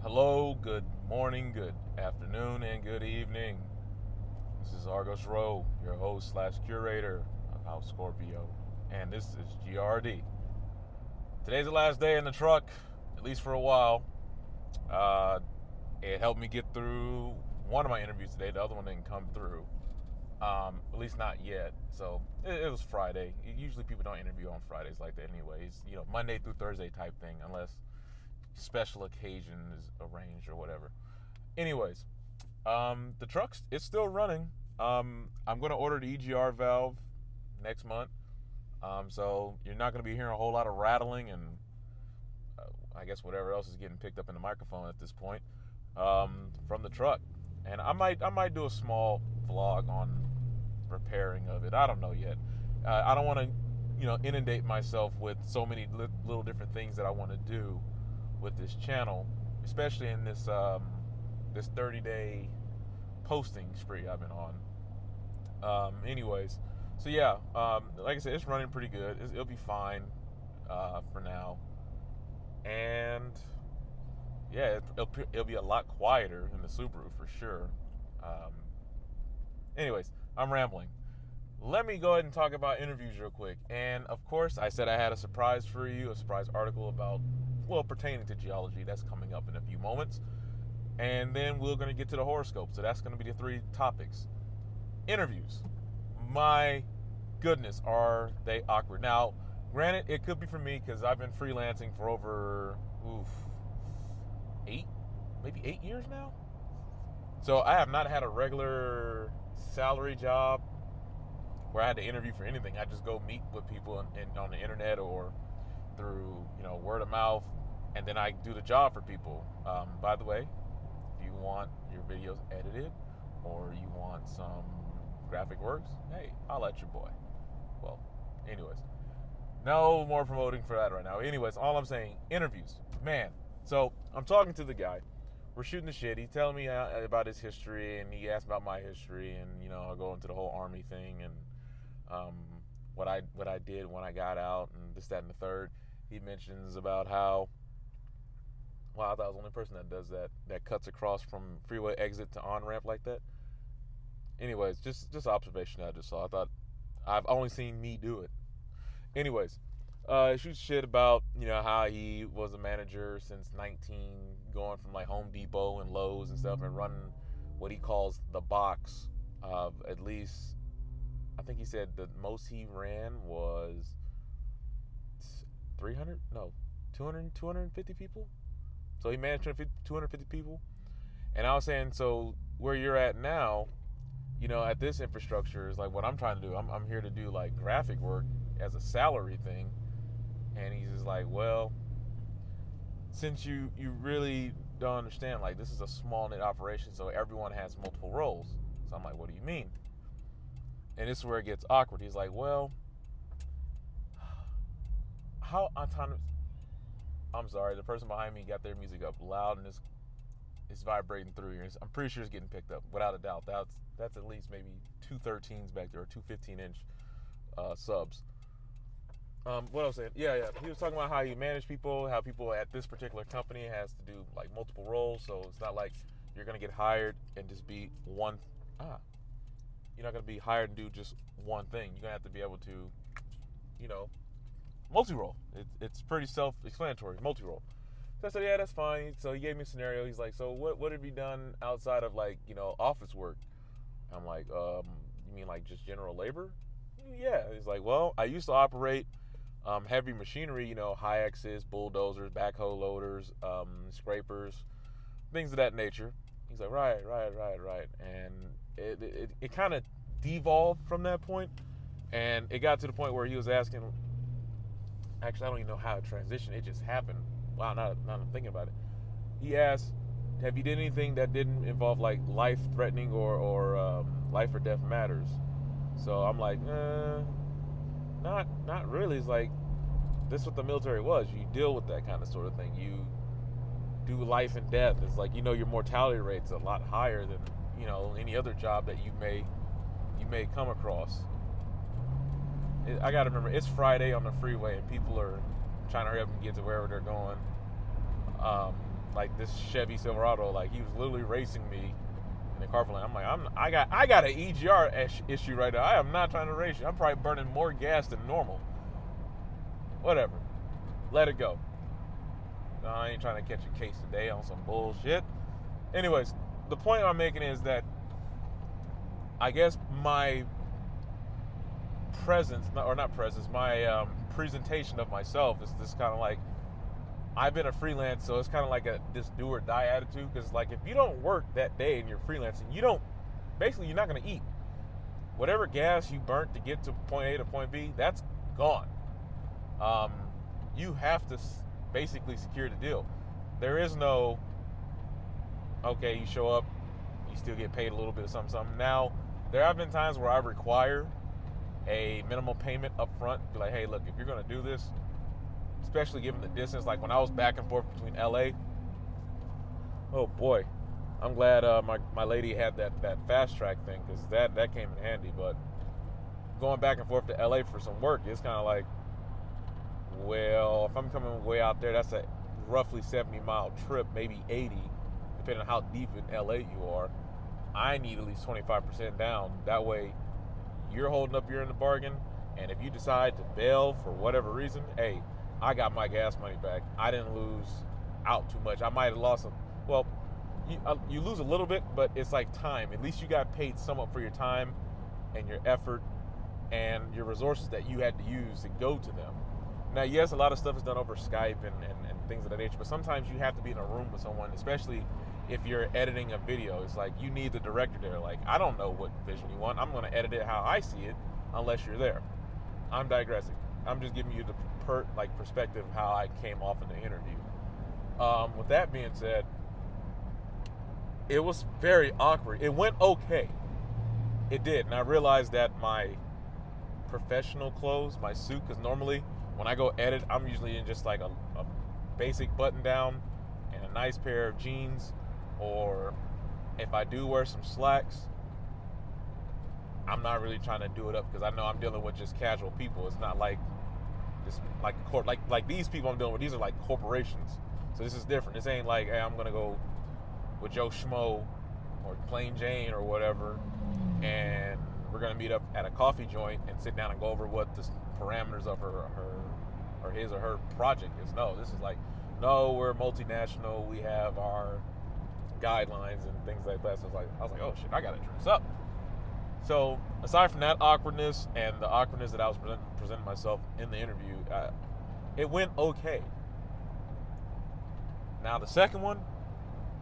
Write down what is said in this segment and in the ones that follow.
Hello, good morning, good afternoon, and good evening. This is Argos Rowe, your host slash curator of House Scorpio, and this is G.R.D. Today's the last day in the truck, at least for a while. It helped me get through one of my interviews today. The other one didn't come through, at least not yet. So it was Friday. Usually people don't interview on Fridays like that, anyways. Monday through Thursday type thing, unless special occasion is arranged or whatever. Anyways, the truck's it's still running. I'm going to order the EGR valve next month. So you're not going to be hearing a whole lot of rattling and I guess whatever else is getting picked up in the microphone at this point from the truck. And I might do a small vlog on repairing of it. I don't know yet. I don't want to inundate myself with so many little different things that I want to do with this channel, especially in this 30-day posting spree I've been on. Anyways, so yeah, like I said, it's running pretty good. It'll be fine for now, and yeah, it'll be a lot quieter in the Subaru for sure. Anyways, I'm rambling. Let me go ahead and talk about interviews real quick. And of course, I said I had a surprise for you, a surprise article about, pertaining to geology. That's coming up in a few moments. And then we're going to get to the horoscope. So that's going to be the three topics. Interviews. My goodness, are they awkward. Now, granted, it could be for me because I've been freelancing for over, maybe 8 years now. So I have not had a regular salary job where I had to interview for anything. I just go meet with people on the internet or through word of mouth, and then I do the job for people. By the way, if you want your videos edited or you want some graphic works, hey, I'll let your boy. Well, anyways, no more promoting for that right now. Anyways, all I'm saying, interviews, man. So I'm talking to the guy. We're shooting the shit. He's telling me about his history, and he asked about my history, and I'll go into the whole army thing and what I did when I got out, and this, that, and the third. He mentions about how, I thought I was the only person that does that cuts across from freeway exit to on ramp like that. Anyways, just observation I just saw. I thought I've only seen me do it. Anyways, shoots shit about how he was a manager since 19, going from like Home Depot and Lowe's and stuff, and running what he calls the box of at least, I think he said the most he ran was 250 people. So he managed 250 people. And I was saying, so where you're at now, at this infrastructure is like what I'm trying to do. I'm here to do like graphic work as a salary thing. And he's just like, well, since you really don't understand, like this is a small knit operation, so everyone has multiple roles. So I'm like, what do you mean? And this is where it gets awkward. He's like, well, how autonomous? I'm sorry, the person behind me got their music up loud and it's vibrating through here. I'm pretty sure it's getting picked up, without a doubt. That's at least maybe 213s back there, or 215-inch subs. What I was saying, yeah. He was talking about how you manage people, how people at this particular company has to do like multiple roles. So it's not like you're gonna get hired and just be one. You're not gonna be hired and do just one thing. You're gonna have to be able to, multi-role. It's pretty self-explanatory, multi-role. So I said, yeah, that's fine. So he gave me a scenario. He's like, so what have you done outside of like, office work? I'm like, you mean like just general labor? Yeah. He's like, well, I used to operate heavy machinery, high X's, bulldozers, backhoe loaders, scrapers, things of that nature. He's like, right. And it kind of devolved from that point. And it got to the point where he was asking, actually, I don't even know how to transition. It just happened. Wow, now I'm thinking about it. He asked, have you did anything that didn't involve like life-threatening or life or death matters? So I'm like, not really. It's like, this is what the military was. You deal with that kind of sort of thing. You do life and death. It's like, your mortality rate's a lot higher than, any other job that you may come across. I gotta remember, it's Friday on the freeway and people are trying to hurry up and get to wherever they're going. like this Chevy Silverado. Like, he was literally racing me in the carpool lane. I'm like, I got an EGR issue right now. I am not trying to race you. I'm probably burning more gas than normal. Whatever. Let it go. No, I ain't trying to catch a case today on some bullshit. Anyways, the point I'm making is that I guess my my presentation of myself is this kind of like, I've been a freelance, so it's kind of like this do or die attitude. Because like, if you don't work that day and you're freelancing, you're not going to eat. Whatever gas you burnt to get to point A to point B, that's gone. You have to basically secure the deal. There is no, okay, you show up, you still get paid a little bit of something. Now, there have been times where I require a minimal payment up front. Be like, hey, look, if you're going to do this, especially given the distance, like when I was back and forth between LA, oh boy, I'm glad my lady had that fast track thing, because that came in handy. But going back and forth to LA for some work, it's kind of like, well, if I'm coming way out there, that's a roughly 70-mile trip, maybe 80, depending on how deep in LA you are. I need at least 25% down. That way, you're holding up your end of the bargain, and if you decide to bail for whatever reason, hey, I got my gas money back. I didn't lose out too much. I might have lost some. Well, you lose a little bit, but it's like time. At least you got paid somewhat for your time and your effort and your resources that you had to use to go to them. Now, yes, a lot of stuff is done over Skype and things of that nature, but sometimes you have to be in a room with someone, especially if you're editing a video. It's like, you need the director there. Like, I don't know what vision you want. I'm going to edit it how I see it unless you're there. I'm digressing. I'm just giving you the perspective of how I came off in the interview. With that being said, it was very awkward. It went okay. It did. And I realized that my professional clothes, my suit, because normally when I go edit, I'm usually in just like a basic button down and a nice pair of jeans, or if I do wear some slacks, I'm not really trying to do it up, because I know I'm dealing with just casual people. It's not like this, like these people I'm dealing with. These are like corporations, so this is different. This ain't like, hey, I'm gonna go with Joe Schmo or Plain Jane or whatever, and we're gonna meet up at a coffee joint and sit down and go over what the parameters of his or her project is. No, this is like, no, we're multinational. We have our guidelines and things like that. So it's like, I was like, oh shit, I gotta dress up. So aside from that awkwardness and the awkwardness that I was presenting myself in the interview, it went okay. Now the second one,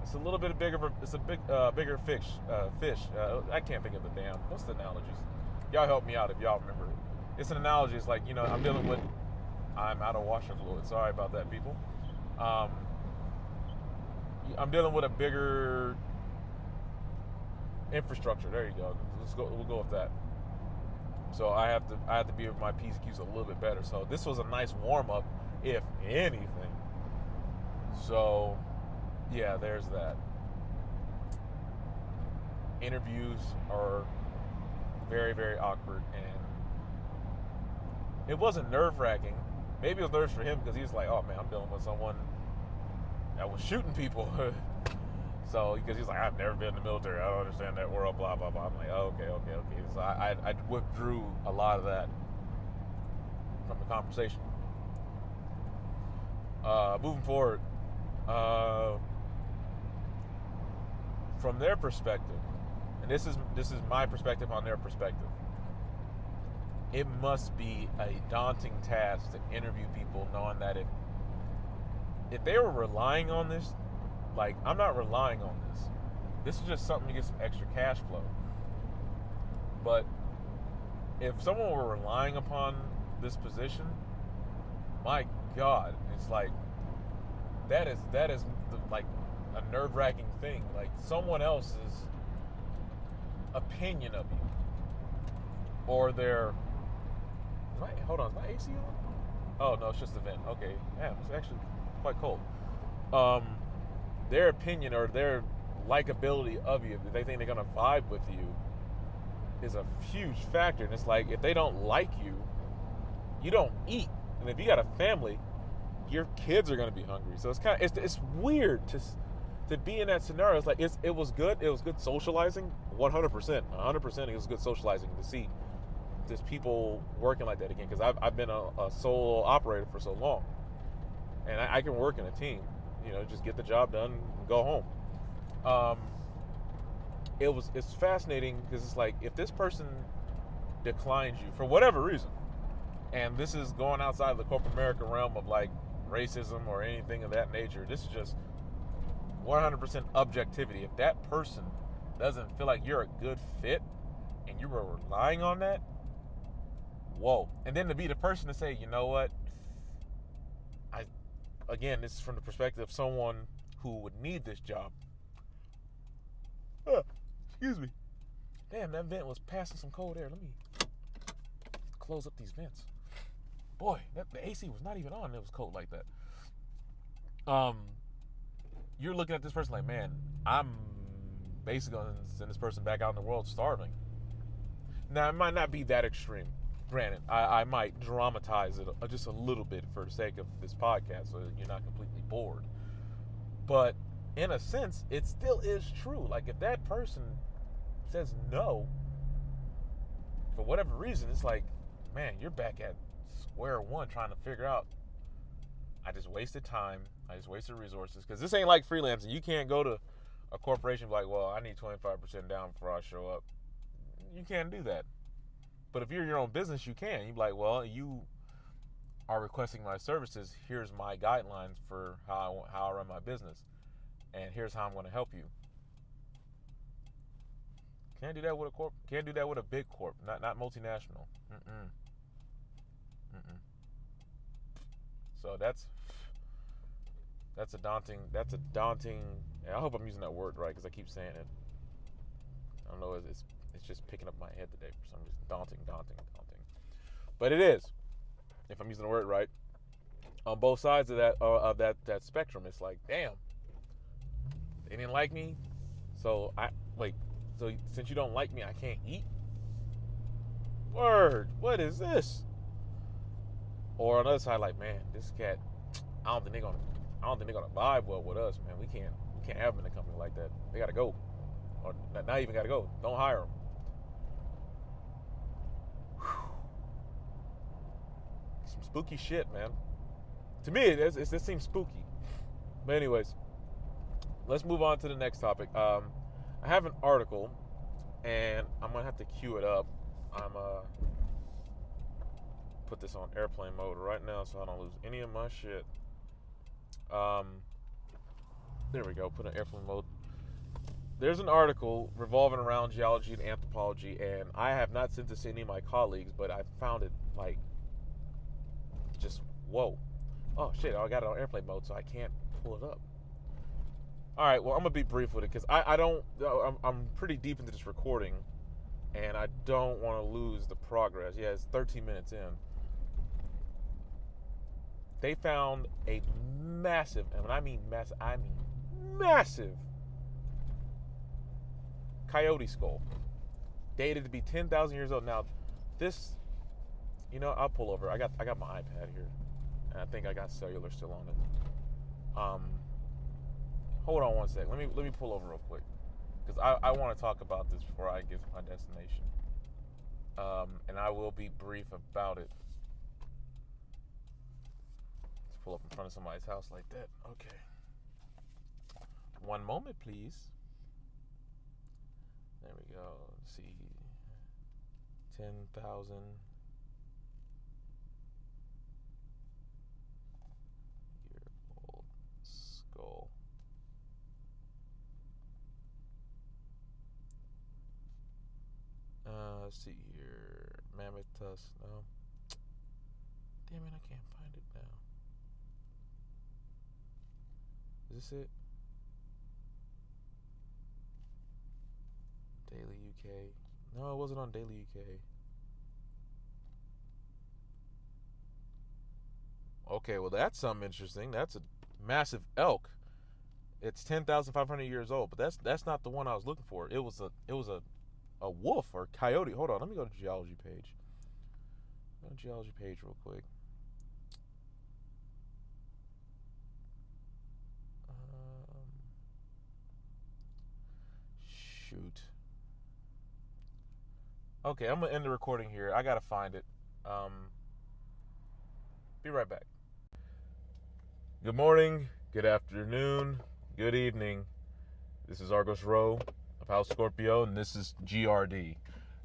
it's a little bit bigger. It's a bigger fish. I can't think of the damn. What's the analogies? Y'all help me out if y'all remember. It's an analogy. It's like, I'm dealing with. I'm out of washer fluid. Sorry about that, people. I'm dealing with a bigger infrastructure. There you go. We'll go with that. So I have to be with my P's and Q's a little bit better. So this was a nice warm up, if anything. So yeah, there's that. Interviews are very, very awkward, and it wasn't nerve-wracking. Maybe it was nerves for him, because he was like, oh man, I'm dealing with someone that was shooting people. So, because he's like, I've never been in the military, I don't understand that world, blah, blah, blah. I'm like, oh, okay. So I withdrew a lot of that from the conversation. Moving forward, from their perspective, and this is my perspective on their perspective, it must be a daunting task to interview people, knowing that if they were relying on this, like, I'm not relying on this. This is just something to get some extra cash flow. But if someone were relying upon this position, my God, it's like, that is like a nerve-wracking thing. Like, someone else's opinion of you, or their, hold on, is my AC on? Oh no, it's just a vent. Okay, yeah, it's actually quite cold. Their opinion or their likability of you, if they think they're gonna vibe with you, is a huge factor. And it's like, if they don't like you, you don't eat. And if you got a family, your kids are going to be hungry. So it's weird to be in that scenario. It's like it was good. It was good socializing, 100%. 100%. It was good socializing to see just people working like that again. Because I've been a solo operator for so long, and I can work in a team. Just get the job done and go home. It's fascinating because it's like if this person declines you for whatever reason, and this is going outside of the corporate America realm of like racism or anything of that nature. This is just 100% objectivity. If that person doesn't feel like you're a good fit and you were relying on that, whoa. And then to be the person to say, you know what? Again, this is from the perspective of someone who would need this job. Excuse me. Damn, that vent was passing some cold air. Let me close up these vents. Boy, the AC was not even on. It was cold like that. You're looking at this person like, man, I'm basically going to send this person back out in the world starving. Now, it might not be that extreme. Granted, I might dramatize it just a little bit for the sake of this podcast so that you're not completely bored. But in a sense, it still is true. Like, if that person says no, for whatever reason, it's like, man, you're back at square one trying to figure out, I just wasted time, I just wasted resources, because this ain't like freelancing. You can't go to a corporation and be like, well, I need 25% down before I show up. You can't do that. But if you're your own business, you can. You're like, well, you are requesting my services. Here's my guidelines for how I run my business, and here's how I'm going to help you. Can't do that with a corp. Can't do that with a big corp. Not multinational. So that's a daunting. And I hope I'm using that word right because I keep saying it. I don't know. It's just picking up my head today for some reason. Daunting. But it is. If I'm using the word right. On both sides of that spectrum, it's like, damn, they didn't like me, so So since you don't like me, I can't eat? Word, what is this? Or on the other side, like, man, this cat, I don't think they're gonna vibe well with us, man. We can't have them in a company like that. They gotta go, or not even gotta go. Don't hire them. Some spooky shit, man. To me, it seems spooky. But anyways, let's move on to the next topic. I have an article, and I'm gonna have to queue it up. I'm put this on airplane mode right now so I don't lose any of my shit. There we go. Put in airplane mode. There's an article revolving around geology and anthropology, and I have not sent this to any of my colleagues, but I found it like just whoa. Oh shit! I got it on airplane mode, so I can't pull it up. All right, well, I'm gonna be brief with it because I'm pretty deep into this recording, and I don't want to lose the progress. Yeah, it's 13 minutes in. They found a massive, and when I mean massive, I mean massive coyote skull, dated to be 10,000 years old. Now, this, I'll pull over. I got my iPad here, and I think I got cellular still on it. Hold on one sec. Let me pull over real quick because I want to talk about this before I get to my destination. And I will be brief about it. Let's pull up in front of somebody's house like that. Okay. One moment, please. There we go. Let's see. 10,000. Year-old skull. Let's see here. Mammoth tusk. No. Damn it, I can't find it now. Is this it? Daily UK. No, it wasn't on Daily UK. Okay, well that's something interesting. That's a massive elk. It's 10,500 years old, but that's not the one I was looking for. It was a wolf or coyote. Hold on, let me go to geology page. Go to geology page real quick. Okay, I'm gonna end the recording here. I gotta find it. Be right back. Good morning, good afternoon, good evening. This is Argos Rowe of House Scorpio, and this is G.R.D.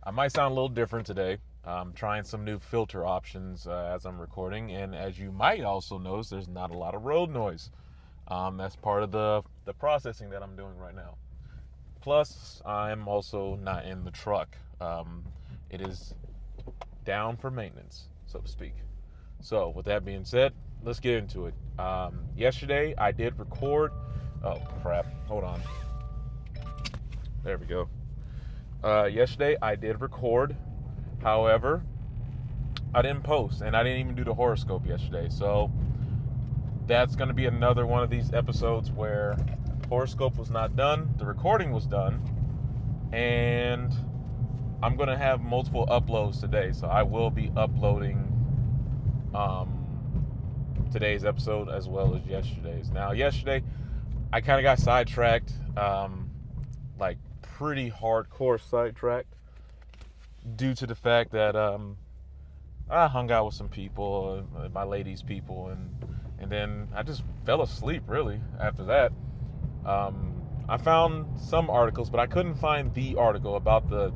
I might sound a little different today. I'm trying some new filter options as I'm recording, and as you might also notice, there's not a lot of road noise. That's part of the processing that I'm doing right now. Plus, I'm also not in the truck. It is down for maintenance, so to speak. So, with that being said, let's get into it. Yesterday, I did record. Oh, crap. Hold on. There we go. Yesterday, I did record. However, I didn't post, and I didn't even do the horoscope yesterday. So, that's going to be another one of these episodes where the horoscope was not done, the recording was done, and I'm going to have multiple uploads today. So, I will be uploading today's episode as well as yesterday's. Now, yesterday, I kind of got sidetracked, like pretty hardcore sidetracked, due to the fact that I hung out with some people, my ladies' people, and then I just fell asleep really after that. I found some articles, but I couldn't find the article about the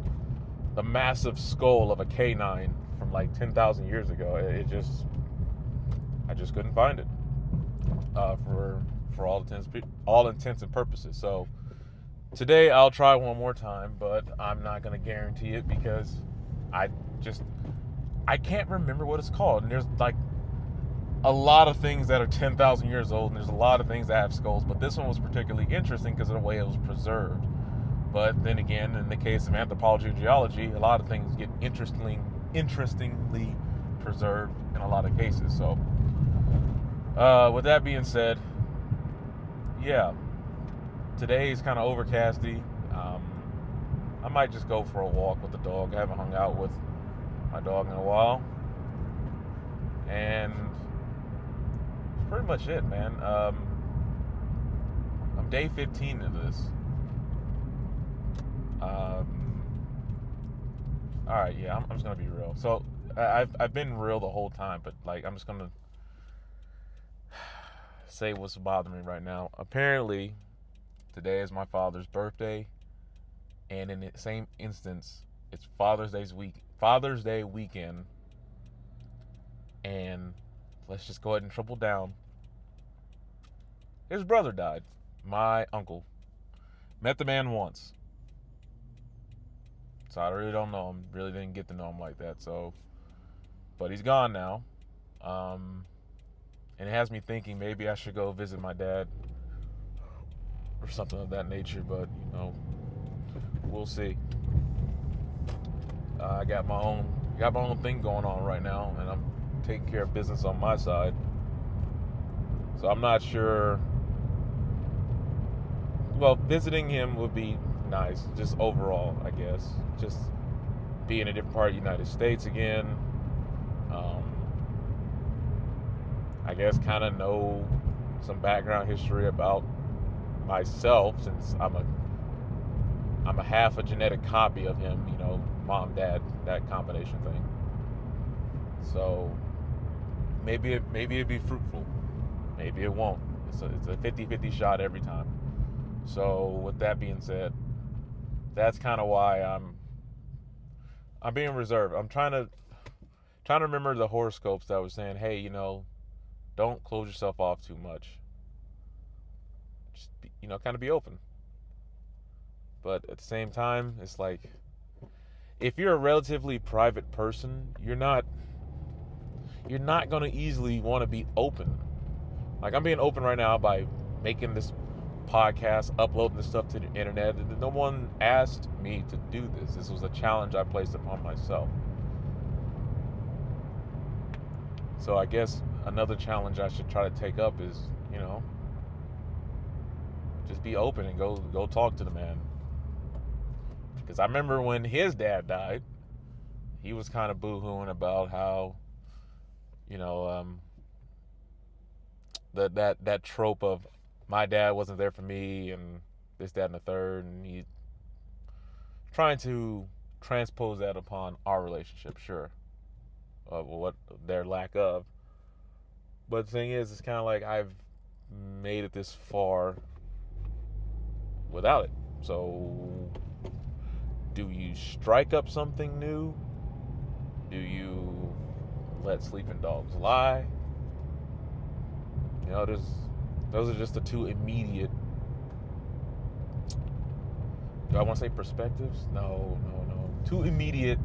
massive skull of a canine from like 10,000 years ago. I just couldn't find it for all intents and purposes. So today I'll try one more time, but I'm not going to guarantee it because I can't remember what it's called. And there's like a lot of things that are 10,000 years old, and there's a lot of things that have skulls, but this one was particularly interesting because of the way it was preserved. But then again, in the case of anthropology and geology, a lot of things get interestingly preserved in a lot of cases. So with that being said, yeah, today is kind of overcasty. I might just go for a walk with the dog. I haven't hung out with my dog in a while. And that's pretty much it, man. I'm day 15 of this. Alright, yeah, I'm just going to be real. So, I've been real the whole time, but, like, I'm just going to say what's bothering me right now. Apparently, today is my father's birthday, and in the same instance, it's Father's Day weekend, and let's just go ahead and triple down. His brother died, my uncle. Met the man once, so I really don't know him. Really didn't get to know him like that. So, but he's gone now, and it has me thinking maybe I should go visit my dad or something of that nature. But we'll see. I got my own thing going on right now, and I'm taking care of business on my side. So I'm not sure. Well, visiting him would be nice, just overall, I guess. Just be in a different part of the United States again. I guess kind of know some background history about myself, since I'm a half a genetic copy of him, mom, dad, that combination thing. So maybe it'd be fruitful. Maybe it won't. It's a 50-50 shot every time. So with that being said, that's kind of why I'm being reserved. I'm trying to remember the horoscopes that was saying, hey, don't close yourself off too much. Just be, kind of be open. But at the same time, it's like, if you're a relatively private person, you're not going to easily want to be open. Like, I'm being open right now by making this podcast, uploading this stuff to the internet. No one asked me to do this. This was a challenge I placed upon myself. So I guess another challenge I should try to take up is, just be open and go talk to the man. Because I remember when his dad died, he was kind of boo-hooing about how, that trope of my dad wasn't there for me and this, that, and the third, and he trying to transpose that upon our relationship, sure, of what their lack of. But the thing is, it's kind of like I've made it this far without it. So, do you strike up something new? Do you let sleeping dogs lie? You know, those are just the two immediate. Do I want to say perspectives? No. Two immediate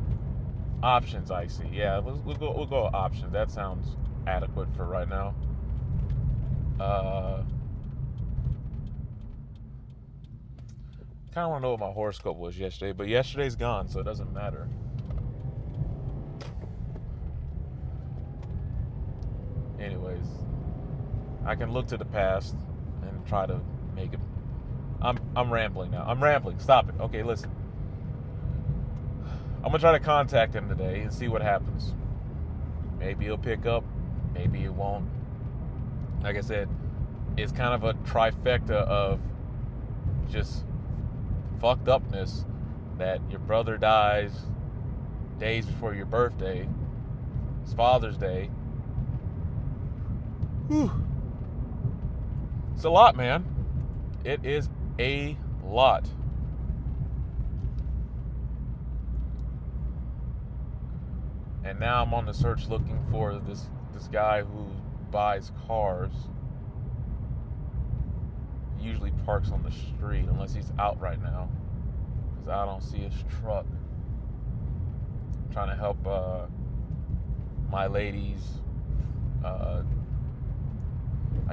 options I see. Yeah, we'll go options. That sounds adequate for right now. Kind of want to know what my horoscope was yesterday, but yesterday's gone, so it doesn't matter. Anyways, I can look to the past and try to make it. I'm rambling now. I'm rambling. Stop it. Okay, listen. I'm gonna try to contact him today and see what happens. Maybe he'll pick up. Maybe he won't. Like I said, it's kind of a trifecta of just fucked upness that your brother dies days before your birthday. It's Father's Day. Whew. It's a lot, man. It is a lot. And now I'm on the search looking for this guy who buys cars. He usually parks on the street unless he's out right now, because I don't see his truck. I'm trying to help my lady's. I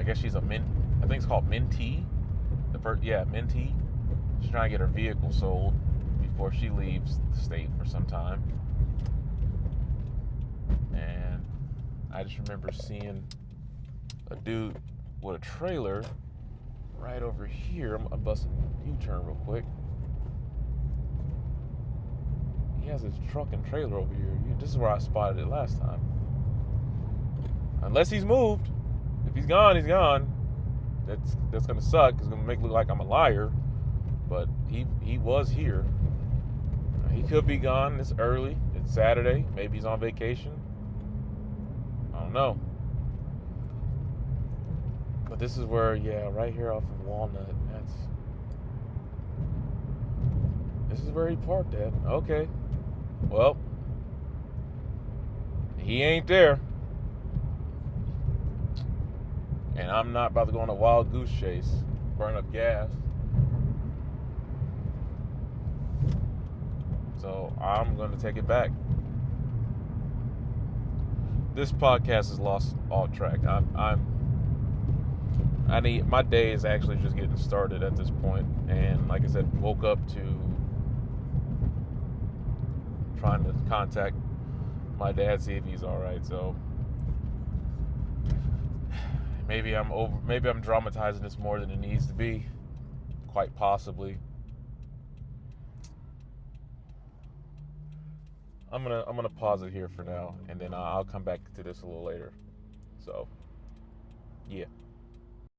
guess she's a I think it's called mentee. Mentee. She's trying to get her vehicle sold before she leaves the state for some time. And I just remember seeing a dude with a trailer right over here. I'm busting a U-turn real quick. He has his truck and trailer over here. This is where I spotted it last time. Unless he's moved. If he's gone, he's gone. That's gonna suck. It's gonna make it look like I'm a liar. But he was here. He could be gone. It's early. It's Saturday. Maybe he's on vacation. I don't know. But this is where, right here off of Walnut. This is where he parked at. Okay. Well, he ain't there. And I'm not about to go on a wild goose chase, burn up gas. So I'm going to take it back. This podcast has lost all track. My day is actually just getting started at this point, and like I said, woke up to trying to contact my dad, see if he's all right. So maybe I'm dramatizing this more than it needs to be, quite possibly. I'm gonna pause it here for now, and then I'll come back to this a little later. So, yeah.